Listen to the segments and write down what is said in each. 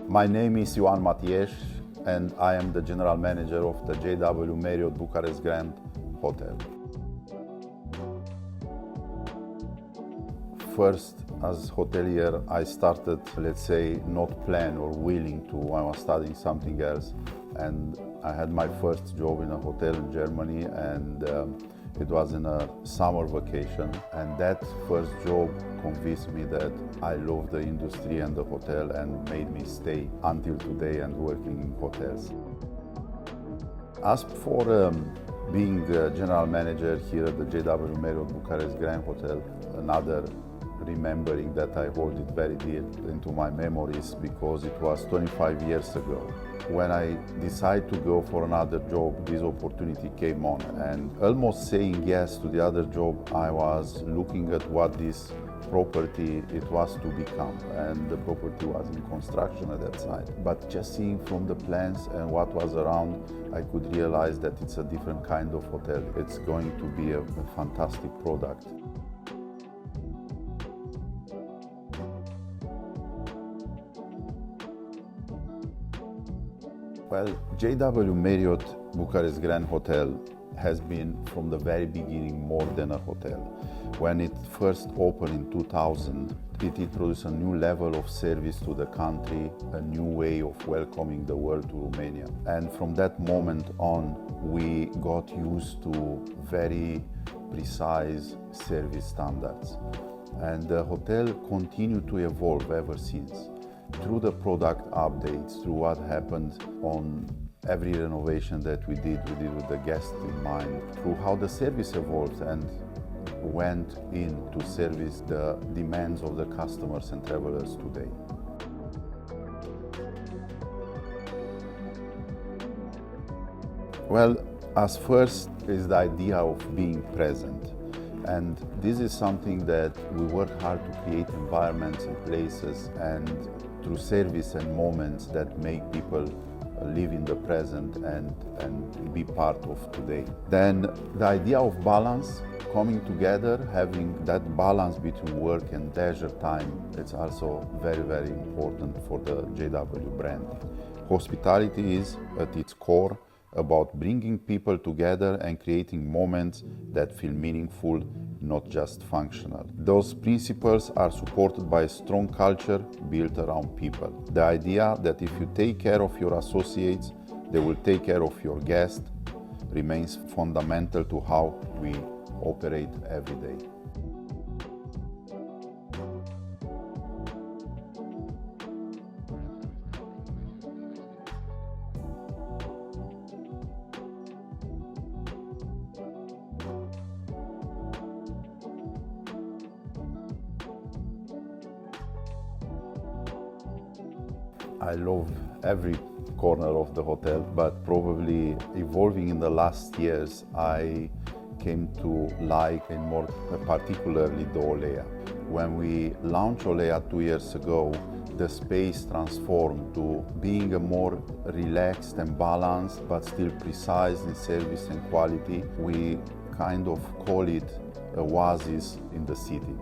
My name is Ioan Matieș and I am the general manager of the JW Marriott Bucharest Grand Hotel. First, as hotelier, I started, let's say, not plan or willing to. I was studying something else, and I had my first job in a hotel in Germany, and it was in a summer vacation. And that first job convinced me that I love the industry and the hotel, and made me stay until today and working in hotels. As for being general manager here at the JW Marriott Bucharest Grand Hotel, another remembering that I hold it very dear into my memories, because it was 25 years ago. When I decided to go for another job, this opportunity came on, and almost saying yes to the other job, I was looking at what this property it was to become, and the property was in construction at that site. But just seeing from the plans and what was around, I could realize that it's a different kind of hotel. It's going to be a fantastic product. Well, JW Marriott Bucharest Grand Hotel has been from the very beginning more than a hotel. When it first opened in 2000, it introduced a new level of service to the country, a new way of welcoming the world to Romania. And from that moment on, we got used to very precise service standards. And the hotel continued to evolve ever since. Through the product updates, through what happened on every renovation that we did with the guest in mind, through how the service evolved and went in to service the demands of the customers and travelers today. Well, as first is the idea of being present. And this is something that we work hard to create environments and places and through service and moments that make people live in the present and be part of today. Then the idea of balance, coming together, having that balance between work and leisure time, it's also very, very important for the JW brand. Hospitality is at its core about bringing people together and creating moments that feel meaningful, not just functional. Those principles are supported by a strong culture built around people. The idea that if you take care of your associates, they will take care of your guests remains fundamental to how we operate every day. I love every corner of the hotel, but probably evolving in the last years, I came to like and more particularly the Olea. When we launched Olea 2 years ago, the space transformed to being a more relaxed and balanced, but still precise in service and quality. We kind of call it an oasis in the city.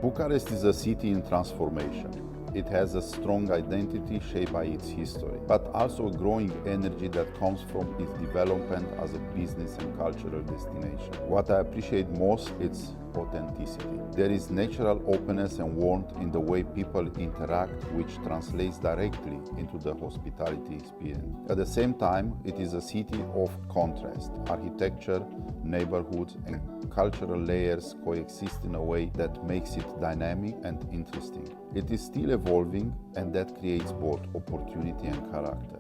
Bucharest is a city in transformation. It has a strong identity shaped by its history, but also a growing energy that comes from its development as a business and cultural destination. What I appreciate most is authenticity. There is natural openness and warmth in the way people interact, which translates directly into the hospitality experience. At the same time, it is a city of contrast. Architecture, neighborhoods, and cultural layers coexist in a way that makes it dynamic and interesting. It is still evolving, and that creates both opportunity and character.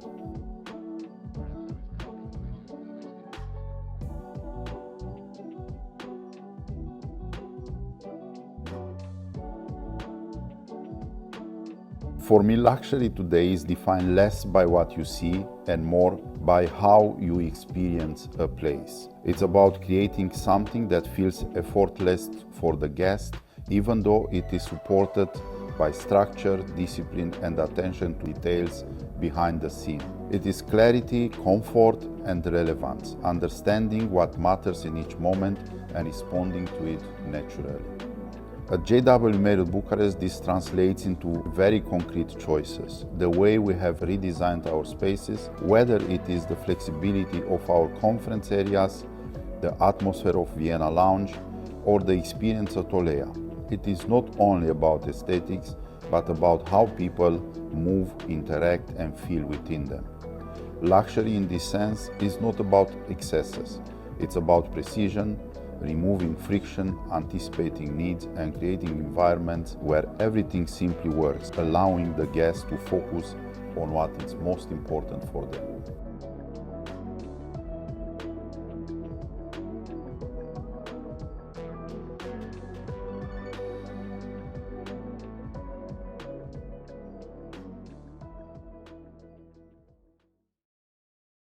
For me, luxury today is defined less by what you see and more by how you experience a place. It's about creating something that feels effortless for the guest, even though it is supported by structure, discipline, and attention to details behind the scene. It is clarity, comfort, and relevance, understanding what matters in each moment and responding to it naturally. At JW Marriott Bucharest, this translates into very concrete choices. The way we have redesigned our spaces, whether it is the flexibility of our conference areas, the atmosphere of Vienna Lounge, or the experience at Olea. It is not only about aesthetics, but about how people move, interact, and feel within them. Luxury in this sense is not about excesses. It's about precision, removing friction, anticipating needs, and creating environments where everything simply works, allowing the guests to focus on what is most important for them.